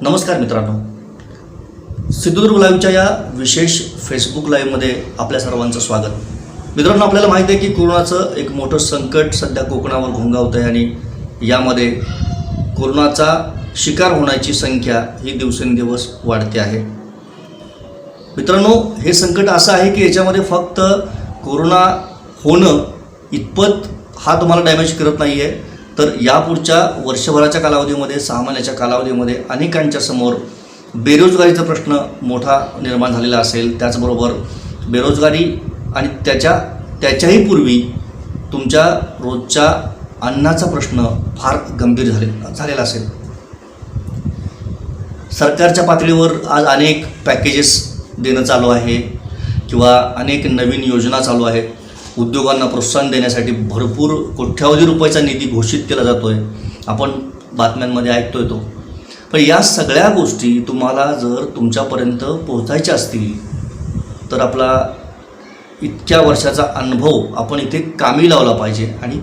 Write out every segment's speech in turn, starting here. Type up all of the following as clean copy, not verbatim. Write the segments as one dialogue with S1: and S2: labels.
S1: नमस्कार मित्रांनो, सिंधुदुर्ग लाईव्हच्या या विशेष फेसबुक लाईव्हमध्ये आपल्या सर्वांचं स्वागत। मित्रांनो, आपल्याला माहिती आहे की कोरोनाचं एक मोठं संकट सध्या कोकणावर घोंगावत आहे आणि यामध्ये कोरोनाचा शिकार होण्याची संख्या ही दिवसेंदिवस वाढते आहे। मित्रांनो, हे संकट असं आहे की याच्यामध्ये फक्त कोरोना होणं इतपत हा तुम्हाला डॅमेज करत नाही आहे, तर यापुढच्या वर्षभराच्या कालावधीमध्ये 6 महिन्याच्या कालावधीमध्ये अनेकांच्या समोर बेरोजगारीचा प्रश्न मोठा निर्माण झालेला असेल। त्याचबरोबर बेरोजगारी आणि त्याच्याही पूर्वी तुमच्या रोजच्या अन्नाचा प्रश्न फार गंभीर झालेला असेल। सरकारच्या पातळीवर आज अनेक पॅकेजेस देणं चालू आहे किंवा अनेक नवीन योजना चालू आहेत। उद्योगांना प्रोत्साहन देण्यासाठी भरपूर कोट्यावधी रुपयाचा निधी घोषित केला जातो आहे, आपण बातम्यांमध्ये ऐकतोय तो। पण या सगळ्या गोष्टी तुम्हाला जर तुमच्यापर्यंत पोहोचायच्या असतील तर आपला इतक्या वर्षाचा अनुभव आपण इथे कामी लावला पाहिजे आणि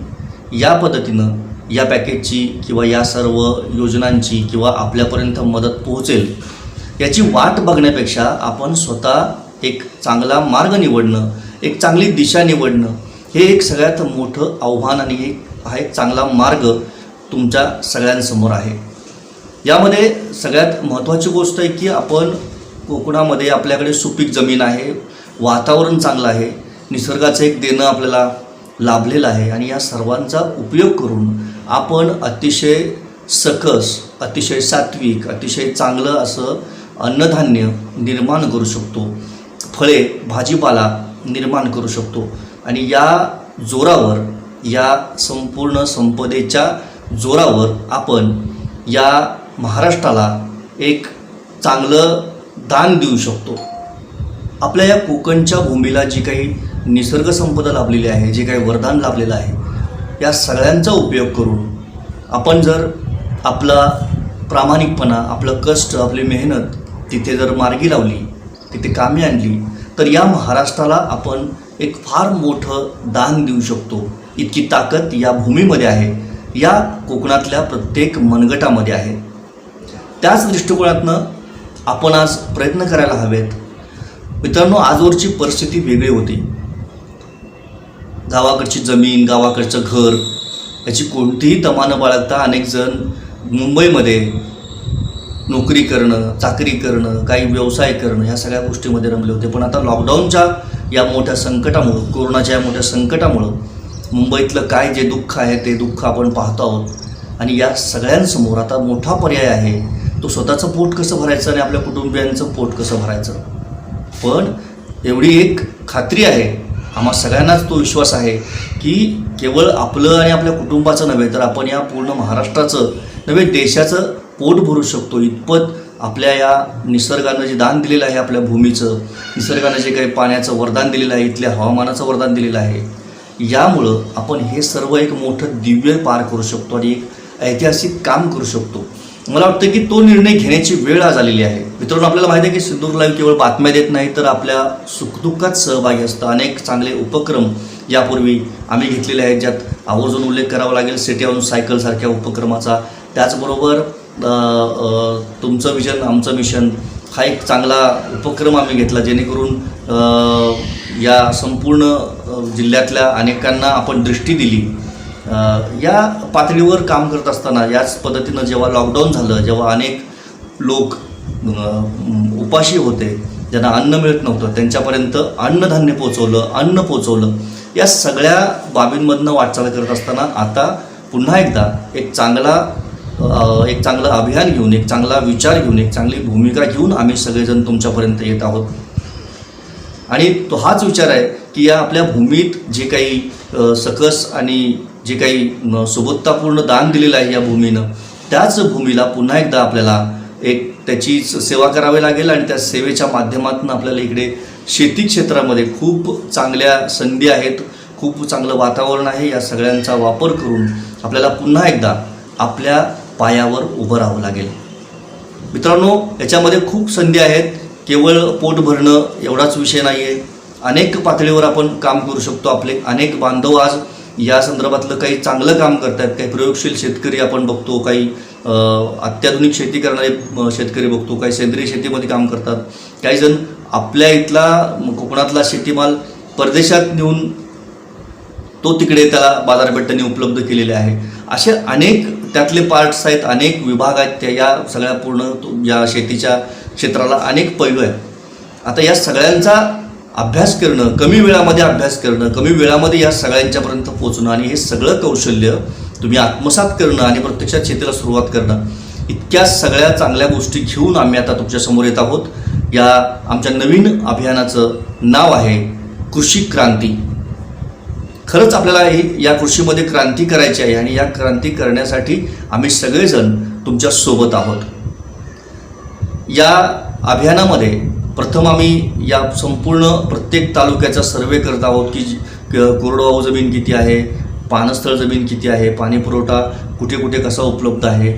S1: या पद्धतीनं या पॅकेजची किंवा या सर्व योजनांची किंवा आपल्यापर्यंत मदत पोहोचेल याची वाट बघण्यापेक्षा आपण स्वतः एक चांगला मार्ग निवडणं, एक चांगली दिशा निवडणं हे एक सगळ्यात मोठं आव्हान आणि एक चांगला मार्ग तुमच्या सगळ्यांसमोर आहे। यामध्ये सगळ्यात महत्त्वाची गोष्ट आहे की आपण कोकणामध्ये आपल्याकडे सुपीक जमीन आहे, वातावरण चांगलं आहे, निसर्गाचं एक देणं आपल्याला लाभलेलं आहे आणि या सर्वांचा उपयोग करून आपण अतिशय सकस, अतिशय सात्विक, अतिशय चांगलं असं अन्नधान्य निर्माण करू शकतो, फळे भाजीपाला निर्माण करू शकतो आणि या जोरावर, या संपूर्ण संपदेच्या जोरावर आपण या महाराष्ट्राला एक चांगलं दान देऊ शकतो। आपल्या या कोकणच्या भूमीला जी काही निसर्ग संपदा लाभलेली आहे, जे काही वरदान लाभलेलं आहे, या सगळ्यांचा उपयोग करून आपण जर आपला प्रामाणिकपणा, आपलं कष्ट, आपली मेहनत तिथे जर मार्गी लावली, तिथे कामी आणली तर या महाराष्ट्राला आपण एक फार मोठं दान देऊ शकतो। इतकी ताकद या भूमीमध्ये आहे, या कोकणातल्या प्रत्येक मनगटामध्ये आहे। त्याच दृष्टिकोनातनं आपण आज प्रयत्न करायला हवेत। मित्रांनो, आजवरची परिस्थिती वेगळी होती। गावाकडची जमीन, गावाकडचं घर याची कोणतीही तमा न बाळगता अनेक जण मुंबईमध्ये नोकरी करणं, चाकरी करणं, काही व्यवसाय करणं ह्या सगळ्या गोष्टीमध्ये रमले होते। पण आता लॉकडाऊनच्या या मोठ्या संकटामुळं, कोरोनाच्या या मोठ्या संकटामुळं मुंबईतलं काय जे दुःख आहे ते दुःख आपण पाहतो आहोत आणि या सगळ्यांसमोर आता मोठा पर्याय आहे, तो स्वतःचं पोट कसं भरायचं आणि आपल्या कुटुंबियांचं पोट कसं भरायचं। पण एवढी एक खात्री आहे, आम्हा सगळ्यांनाच तो विश्वास आहे की केवळ आपलं आणि आपल्या कुटुंबाचं नव्हे तर आपण या पूर्ण महाराष्ट्राचं नव्हे देशाचं पोट भरू शकतो। इतपत आपल्या या निसर्गानं जे दान दिलेलं आहे, आपल्या भूमीचं, निसर्गानं जे काही पाण्याचं वरदान दिलेलं आहे, इथल्या हवामानाचं वरदान दिलेलं आहे, यामुळं आपण हे सर्व एक मोठं दिव्य पार करू शकतो आणि एक ऐतिहासिक काम करू शकतो। मला वाटतं की तो निर्णय घेण्याची वेळ आज आलेली आहे। मित्रांनो, आपल्याला माहिती आहे की सिंधुदुर्ग लाईव्ह केवळ बातम्या देत नाही तर आपल्या सुखदुःखात सहभागी असतं। अनेक चांगले उपक्रम यापूर्वी आम्ही घेतलेले आहेत, ज्यात आवर्जून उल्लेख करावा लागेल सिटी ऑन सायकलसारख्या उपक्रमाचा। त्याचबरोबर तुमचं विजन आमचं मिशन हा एक चांगला उपक्रम आम्ही घेतला, जेणेकरून या संपूर्ण जिल्ह्यातल्या अनेकांना आपण दृष्टी दिली। या पातळीवर काम करत असताना याच पद्धतीनं जेव्हा लॉकडाऊन झालं, जेव्हा अनेक लोक उपाशी होते, ज्यांना अन्न मिळत नव्हतं, त्यांच्यापर्यंत अन्नधान्य पोचवलं, अन्न पोचवलं। या सगळ्या बाबींमधनं वाटचाल करत असताना आता पुन्हा एकदा एक चांगलं अभियान घेऊन, एक चांगला विचार घेऊन, एक चांगली भूमिका घेऊन आम्ही सगळेजण तुमच्यापर्यंत येत आहोत आणि तो हाच विचार आहे की या आपल्या भूमीत जे काही सकस आणि जे काही सुबत्तापूर्ण दान दिलेलं आहे या भूमीनं, त्याच भूमीला पुन्हा एकदा आपल्याला एक त्याचीच सेवा करावी लागेल आणि त्या सेवेच्या माध्यमातून आपल्याला इकडे शेती क्षेत्रामध्ये खूप चांगल्या संधी आहेत, खूप चांगलं वातावरण आहे। या सगळ्यांचा वापर करून आपल्याला पुन्हा एकदा आपल्या पायावर उभं राहावं लागेल। मित्रांनो, याच्यामध्ये खूप संधी आहेत, केवळ पोट भरणं एवढाच विषय नाही आहे। अनेक पातळीवर आपण काम करू शकतो। आपले अनेक बांधव आज या संदर्भातलं काही चांगलं काम करतात, काही प्रयोगशील शेतकरी आपण बघतो, काही अत्याधुनिक शेती करणारे शेतकरी बघतो, काही सेंद्रिय शेतीमध्ये काम करतात, काही जण आपल्या इथला कोकणातला शेतीमाल परदेशात नेऊन तो तिकडे त्याला बाजारपेठांनी उपलब्ध केलेले आहे. असे अनेक त्यातले पार्ट्स आहेत, अनेक विभाग आहेत, त्या या सगळ्या पूर्ण या शेतीच्या क्षेत्राला अनेक पैलू आहेत. आता या सगळ्यांचा अभ्यास करणं, कमी वेळामध्ये अभ्यास करणं, कमी वेळामध्ये या सगळ्यांच्यापर्यंत पोहोचणं आणि हे सगळं कौशल्य तुम्ही आत्मसात करणं आणि प्रत्यक्षात शेतीला सुरुवात करणं, इतक्या सगळ्या चांगल्या गोष्टी घेऊन आम्ही आता तुमच्यासमोर येत आहोत. या आमच्या नवीन अभियानाचं नाव आहे कृषी क्रांती. खरंच आपल्याला या कृषीमध्ये क्रांती करायची आहे आणि या क्रांती करण्यासाठी आम्ही सगळेजण तुमच्या सोबत आहोत. या अभियानामध्ये प्रथम आम्ही या संपूर्ण प्रत्येक तालुक्याचा सर्वे करत आहोत की कोरडवाहू जमीन किती आहे, पाणस्थळ जमीन किती आहे, पाणी पुरवठा कुठे कुठे कसा उपलब्ध आहे,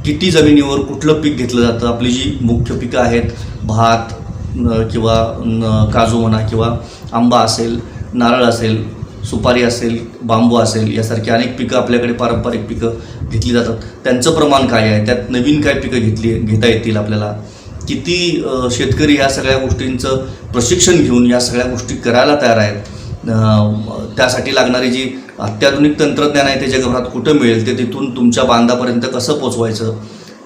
S1: किती जमिनीवर कुठलं पीक घेतलं जातं. आपली जी मुख्य पिकं आहेत, भात किंवा काजू म्हणा किंवा आंबा असेल, नारळ असेल, सुपारी असेल, बांबू असेल, यासारखी अनेक पिकं आपल्याकडे पारंपरिक पिकं घेतली जातात. त्यांचं प्रमाण काय आहे, त्यात नवीन काय पिकं घेता येतील आपल्याला, किती शेतकरी ह्या सगळ्या गोष्टींचं प्रशिक्षण घेऊन या सगळ्या गोष्टी करायला तयार आहेत, त्यासाठी लागणारी जी अत्याधुनिक तंत्रज्ञान आहे ते जगभरात कुठं मिळेल, ते तिथून तुमच्या बांधापर्यंत कसं पोचवायचं,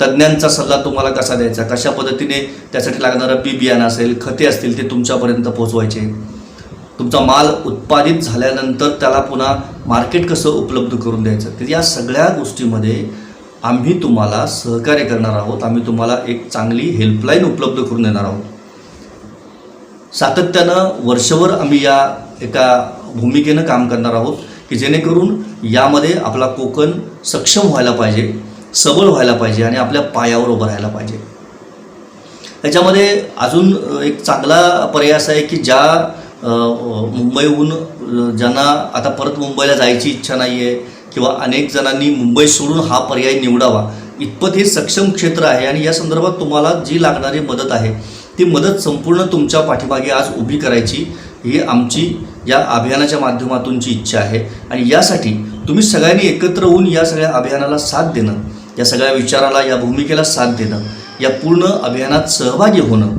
S1: तज्ज्ञांचा सल्ला तुम्हाला कसा द्यायचा, कशा पद्धतीने त्यासाठी लागणारं बियाणं असेल, खते असतील ते तुमच्यापर्यंत पोचवायचे, तुमचा माल उत्पादित झाल्यानंतर त्याला पुन्हा मार्केट कसं उपलब्ध करून द्यायचं, तर या सगळ्या गोष्टीमध्ये आम्ही तुम्हाला सहकार्य करणार आहोत. आम्ही तुम्हाला एक चांगली हेल्पलाईन उपलब्ध करून देणार आहोत. सातत्यानं वर्षभर आम्ही या एका भूमिकेनं काम करणार आहोत की जेणेकरून यामध्ये आपला कोकण सक्षम व्हायला पाहिजे, सबळ व्हायला पाहिजे आणि आपल्या पायावर उभं राहायला पाहिजे. त्याच्यामध्ये अजून एक चांगला पर्याय असा आहे की ज्या मुंबईहून ज्यांना आता परत मुंबईला जायची इच्छा नाही आहे किंवा अनेक जणांनी मुंबई सोडून हा पर्याय निवडावा, इतपत हे सक्षम क्षेत्र आहे आणि या संदर्भात तुम्हाला जी लागणारी मदत आहे ती मदत संपूर्ण तुमच्या पाठीमागे आज उभी करायची ही आमची या अभियानाच्या माध्यमातूनची इच्छा आहे. आणि यासाठी तुम्ही सगळ्यांनी एकत्र होऊन या सगळ्या अभियानाला साथ देणं, या सगळ्या विचाराला, या भूमिकेला साथ देणं, या पूर्ण अभियानात सहभागी होणं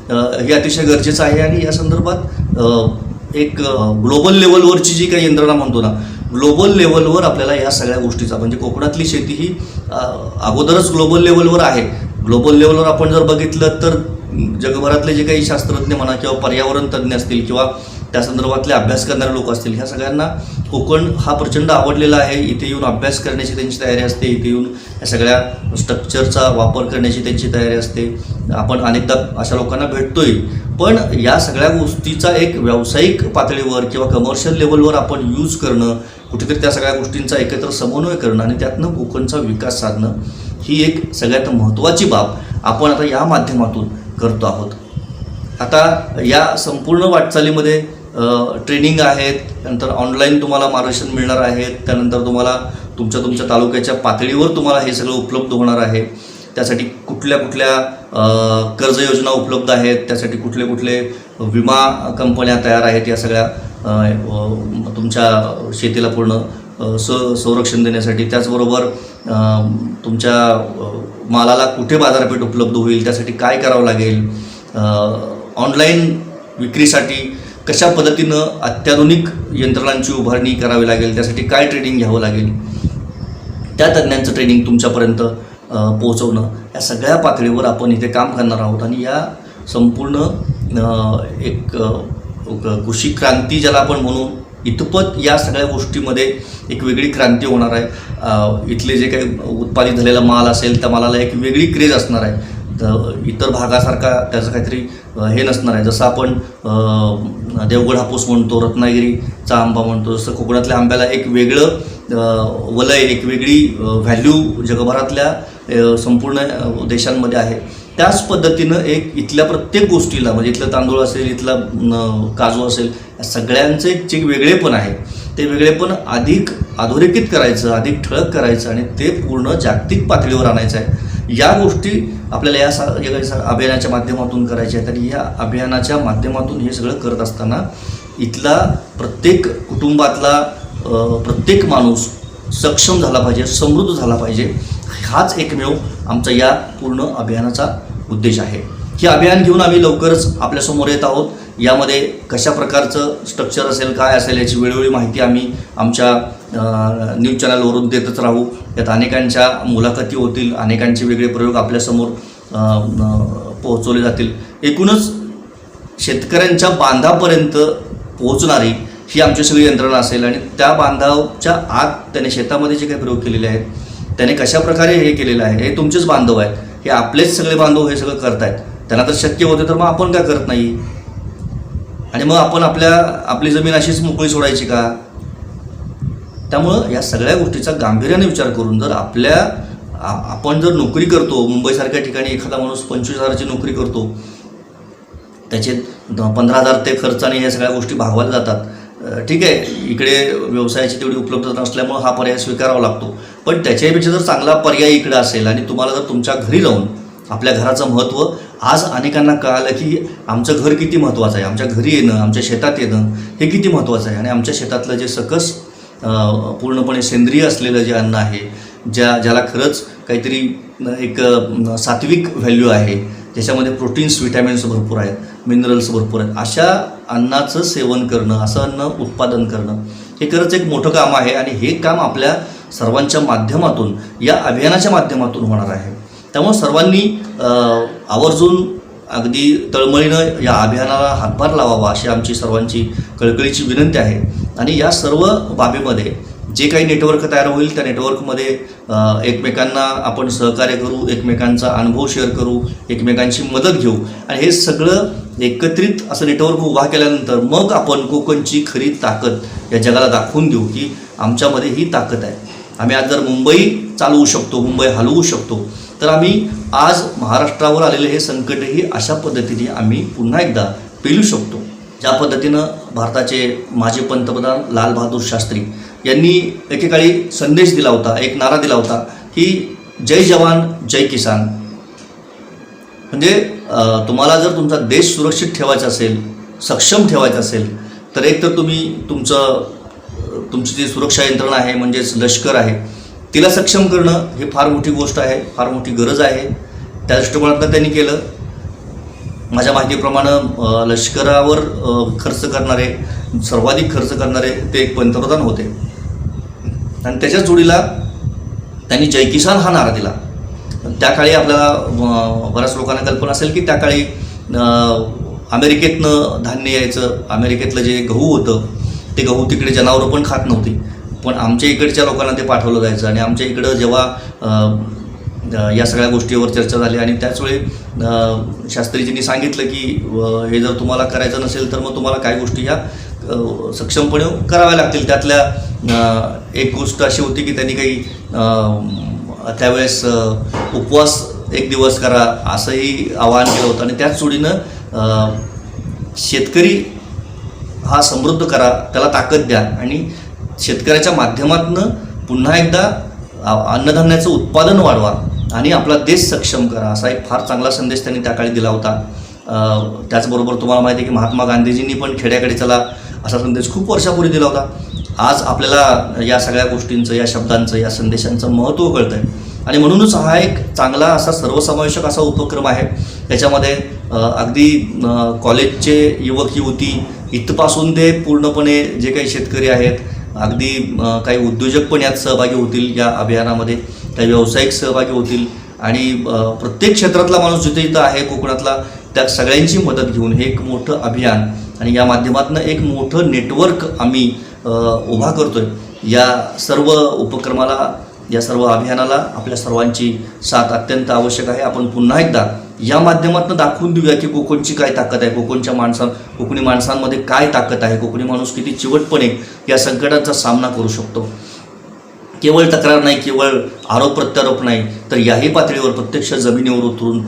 S1: हे अतिशय गरजेचं आहे. आणि या संदर्भात एक ग्लोबल लेवलवरची जी काही यंत्रणा म्हणतो ना, ग्लोबल लेवलवर आपल्याला या सगळ्या गोष्टीचा, म्हणजे कोकणातली शेती ही अगोदरच ग्लोबल लेवलवर आहे. ग्लोबल लेवलवर आपण जर बघितलं तर जगभरातले जे काही शास्त्रज्ञ म्हणा किंवा पर्यावरण तज्ज्ञ असतील किंवा त्या संदर्भातले अभ्यास करणारे लोक असतील, ह्या सगळ्यांना कोकण हा प्रचंड आवडलेला आहे. इथे येऊन अभ्यास करण्याची त्यांची तयारी असते, इथे येऊन या सगळ्या स्ट्रक्चरचा वापर करण्याची त्यांची तयारी असते. आपण अनेकदा अशा लोकांना भेटतोय. पण या सगळ्या गोष्टीचा एक व्यावसायिक पातळीवर किंवा कमर्शियल लेवलवर आपण यूज करणं, कुठेतरी त्या सगळ्या गोष्टींचा एकत्र समन्वय करणं आणि त्यातनं कोकणचा विकास साधणं ही एक सगळ्यात महत्त्वाची बाब आपण आता या माध्यमातून करतो आहोत. आता या संपूर्ण वाटचालीमध्ये ट्रेनिंग आहेत, नंतर ऑनलाईन तुम्हाला मार्गदर्शन मिळणार आहे, त्यानंतर तुम्हाला तुमच्या तालुक्याच्या पातळीवर तुम्हाला हे सगळं उपलब्ध होणार आहे. त्यासाठी कुठल्या कर्ज योजना उपलब्ध आहेत, त्यासाठी कुठले विमा कंपन्या तयार आहेत, या सगळ्या तुमच्या शेतीला पूर्ण संरक्षण देण्यासाठी. त्याचबरोबर तुमच्या मालाला कुठे बाजारपेठ उपलब्ध होईल, त्यासाठी काय करावं लागेल, ऑनलाईन विक्रीसाठी कशा पद्धतीनं अत्याधुनिक यंत्रणांची उभारणी करावी लागेल, त्यासाठी काय ट्रेनिंग घ्यावं लागेल, त्या तज्ज्ञांचं ट्रेनिंग तुमच्यापर्यंत पोहोचवणं, या सगळ्या पातळीवर आपण इथे काम करणार आहोत. आणि या संपूर्ण एक कृषी क्रांती ज्याला आपण म्हणू, इतपत या सगळ्या गोष्टीमध्ये एक वेगळी क्रांती होणार आहे. इथले जे काही उत्पादित झालेला माल असेल त्या मालाला एक वेगळी क्रेज असणार आहे. इतर भागासारखा त्याचं काहीतरी हे नसणार आहे. जसं आपण देवगड हापूस म्हणतो, रत्नागिरीचा आंबा म्हणतो, जसं कोकणातल्या आंब्याला एक वेगळं वलय, एक वेगळी व्हॅल्यू जगभरातल्या संपूर्ण देशांमध्ये आहे. त्याच पद्धतीनं एक इथल्या प्रत्येक गोष्टीला, म्हणजे इथलं तांदूळ असेल, इथला काजू असेल, या सगळ्यांचं एक जे वेगळेपण आहे ते वेगळेपण अधिक अधोरेखित करायचं, अधिक ठळक करायचं आणि ते पूर्ण जागतिक पातळीवर आणायचं आहे. या गोष्टी आपल्याला या अभियानाच्या माध्यमातून करायच्या आहेत. आणि या अभियानाच्या माध्यमातून हे सगळं करत असताना इथला प्रत्येक कुटुंबातला प्रत्येक माणूस सक्षम झाला पाहिजे, समृद्ध झाला पाहिजे. हाच एकमेव आमचा या पूर्ण अभियानाचा उद्देश आहे. हे अभियान घेऊन आम्ही लवकरच आपल्यासमोर येत आहोत. यामध्ये कशा प्रकारचं स्ट्रक्चर असेल, काय असेल, याची वेळोवेळी माहिती आम्ही आमच्या न्यूज चॅनलवरून देतच राहू. यात अनेकांच्या मुलाखती होतील, अनेकांचे वेगळे प्रयोग आपल्यासमोर पोहोचवले जातील. एकूणच शेतकऱ्यांच्या बांधापर्यंत पोहोचणारी ही आमची सगळी यंत्रणा असेल. आणि त्या बांधावच्या आत त्याने शेतामध्ये जे काही प्रयोग केलेले आहेत, त्याने कशाप्रकारे हे केलेलं आहे, हे तुमचेच बांधव आहेत, हे आपलेच सगळे बांधव हे सगळं करतायत. त्यांना तर शक्य होते, तर मग आपण काय करत नाही? आणि मग आपण आपली जमीन अशीच मोकळी सोडायची का? त्यामुळं या सगळ्या गोष्टीचा गांभीर्याने विचार करून जर आपण जर नोकरी करतो, मुंबईसारख्या ठिकाणी एखादा माणूस 25,000ची नोकरी करतो, त्याचे 15,000 ते खर्चाने ह्या सगळ्या गोष्टी भागवायला जातात. ठीक आहे, इकडे व्यवसायाची तेवढी उपलब्धता नसल्यामुळं हा पर्याय स्वीकारावा लागतो. पण त्याच्यापेक्षा जर चांगला पर्याय इकडे असेल आणि तुम्हाला जर तुमच्या घरी राहून आपल्या घराचं महत्त्व आज अनेकांना कळालं की आमचं घर किती महत्त्वाचं आहे, आमच्या घरी येणं, आमच्या शेतात येणं हे किती महत्त्वाचं आहे. आणि आमच्या शेतातलं जे सकस पूर्णपणे सेंद्रिय असलेलं जे अन्न आहे, ज्याला खरंच काहीतरी एक सात्विक व्हॅल्यू आहे, ज्याच्यामध्ये प्रोटीन्स, व्हिटॅमिन्स भरपूर आहेत, मिनरल्स भरपूर आहेत, अशा अन्नाचं सेवन करणं, असं अन्न उत्पादन करणं हे खरंच एक मोठं काम आहे. आणि हे काम आपल्या सर्वांच्या माध्यमातून, या अभियानाच्या माध्यमातून होणार आहे. त्यामुळे सर्वांनी आवर्जून अगदी तळमळीनं या अभियानाला हातभार लावावा अशी आमची सर्वांची कळकळीची विनंती आहे. आणि या सर्व बाबीमध्ये जे काही नेटवर्क तयार होईल, त्या नेटवर्कमध्ये एकमेकांना आपण सहकार्य करू, एकमेकांचा अनुभव शेअर करू, एकमेकांची मदत घेऊ. आणि हे सगळं एकत्रित असं नेटवर्क उभा केल्यानंतर मग आपण कोकणची खरी ताकद या जगाला दाखवून देऊ की आमच्यामध्ये ही ताकद आहे. आम्ही आज जर मुंबई चालवू शकतो, मुंबई हलवू शकतो, तर आम्ही आज महाराष्ट्रावर आलेले हे संकटही अशा पद्धतीने आम्ही पुन्हा एकदा पेलू शकतो. ज्या पद्धतीनं भारताचे माजी पंतप्रधान लाल बहादूर शास्त्री यांनी एकेकाळी संदेश दिला होता, एक नारा दिला होता की जय जवान जय किसान. म्हणजे तुम्हाला जर तुमचा देश सुरक्षित ठेवायचा असेल, सक्षम ठेवायचा असेल, तर एक तर तुम्ही तुमची जी सुरक्षा यंत्रणा आहे, म्हणजेच लष्कर आहे, तिला सक्षम करणं हे फार मोठी गोष्ट आहे, फार मोठी गरज आहे. त्या दृष्टिकोनातनं त्यांनी केलं. माझ्या माहितीप्रमाणे लष्करावर सर्वाधिक खर्च करणारे ते एक पंतप्रधान होते. आणि त्याच्याच जोडीला त्यांनी जय किसान हा नारा दिला. त्या काळी आपल्याला बऱ्याच लोकांना कल्पना असेल की त्या काळी अमेरिकेतनं धान्य यायचं. अमेरिकेतलं जे गहू होतं, ते गहू तिकडे जनावरं पण खात नव्हती, पण आमच्या इकडच्या लोकांना ते पाठवलं जायचं. आणि आमच्या इकडं जेव्हा या सगळ्या गोष्टीवर चर्चा झाली आणि त्याचवेळी शास्त्रीजींनी सांगितलं की हे जर तुम्हाला करायचं नसेल तर मग तुम्हाला काही गोष्टी ह्या सक्षमपणे कराव्या लागतील. त्यातल्या एक गोष्ट अशी होती की त्यांनी काही त्यावेळेस उपवास 1 दिवस करा असंही आवाहन केलं होतं. आणि त्याच जोडीनं शेतकरी हा समृद्ध करा, त्याला ताकद द्या आणि शेतकऱ्याच्या माध्यमातून पुन्हा एकदा अन्नधान्याचं उत्पादन वाढवा आणि आपला देश सक्षम करा, असा एक फार चांगला संदेश त्यांनी त्या काळी दिला होता. त्याचबरोबर तुम्हाला माहिती आहे की महात्मा गांधीजींनी पण खेड्याकडे चला असा संदेश खूप वर्षापूर्वी दिला होता. आज आपल्याला या सगळ्या गोष्टींचं, या शब्दांचं, या संदेशांचं महत्त्व कळतं आहे. आणि म्हणूनच हा एक चांगला असा सर्वसमावेशक असा उपक्रम आहे. त्याच्यामध्ये अगदी कॉलेजचे युवक युवती इथपासून ते पूर्णपणे जे काही शेतकरी आहेत, अगदी काही उद्योजक पण यात सहभागी होतील या अभियानामध्ये, काही व्यावसायिक सहभागी होतील. आणि प्रत्येक क्षेत्रातला माणूस जिथे जिथं आहे कोकणातला, त्या सगळ्यांची मदत घेऊन हे एक मोठं अभियान आणि या माध्यमातून एक मोठं नेटवर्क आम्ही उभा करतो आहे. या सर्व उपक्रमाला, या सर्व अभियानाला आपल्या सर्वांची साथ अत्यंत आवश्यक आहे. आपण पुन्हा एकदा या माध्यमातून दाखवून देऊया की कोकणची काय ताकद आहे, कोकणी माणसांमध्ये काय ताकद आहे, कोकणी माणूस किती चिवटपणे या संकटांचा सामना करू शकतो. केवळ तक्रार नाही, केवळ आरोप प्रत्यारोप नाही, तर याही पातळीवर प्रत्यक्ष जमिनीवर उतरून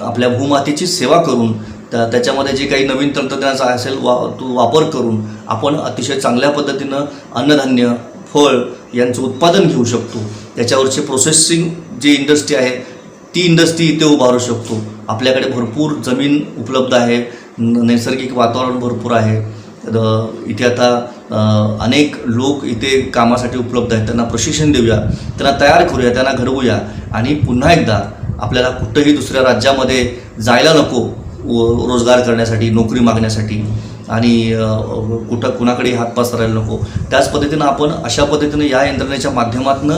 S1: आपल्या भूमातेची सेवा करून त्याच्यामध्ये जे काही नवीन तंत्रज्ञानाचा असेल तो वापर करून आपण अतिशय चांगल्या पद्धतीनं अन्नधान्य, फळ यांचं उत्पादन घेऊ शकतो. त्याच्यावरचे प्रोसेसिंग जी इंडस्ट्री आहे ती इंडस्ट्री इथे उभारू शकतो. आपल्याकडे भरपूर जमीन उपलब्ध आहे, नैसर्गिक वातावरण भरपूर आहे. इथे आता अनेक लोक इथे कामासाठी उपलब्ध आहेत, त्यांना प्रशिक्षण देऊया, त्यांना तयार करूया, त्यांना घडवूया आणि पुन्हा एकदा आपल्याला कुठंही दुसऱ्या राज्यामध्ये जायला नको रोजगार करण्यासाठी, नोकरी मागण्यासाठी आणि कुणाकडे हात पसरायला नको. त्याच पद्धतीनं आपण अशा पद्धतीनं या यंत्रणेच्या माध्यमातून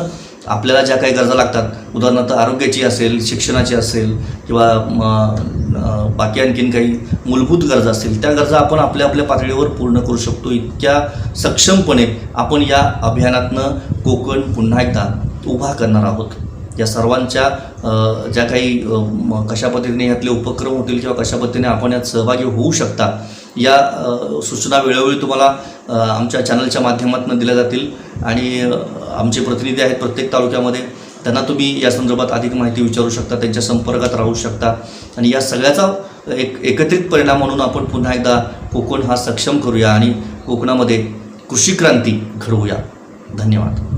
S1: आपल्याला ज्या काही गरजा लागतात, उदाहरणार्थ आरोग्याची असेल, शिक्षणाची असेल किंवा बाकी आणखीन काही मूलभूत गरजा असतील, त्या गरजा आपण आपल्या आपल्या पातळीवर पूर्ण करू शकतो. इतक्या सक्षमपणे आपण या अभियानातनं कोकण पुन्हा एकदा उभा करणार आहोत. या सर्वांच्या ज्या काही कशा पद्धतीने यातले उपक्रम होतील किंवा कशा पद्धतीने आपण यात सहभागी होऊ शकता, या सूचना वेळोवेळी तुम्हाला आमच्या चॅनलच्या माध्यमातून दिल्या जातील आणि आमचे प्रतिनिधी आहेत प्रत्येक तालुक्यामध्ये, त्यांना तुम्ही या संदर्भात अधिक माहिती विचारू शकता, त्यांच्या संपर्कात राहू शकता आणि या सगळ्याचा एकत्रित परिणाम म्हणून आपण पुन्हा एकदा कोकण हा सक्षम करूया आणि कोकणामध्ये कृषी क्रांती घडवूया. धन्यवाद.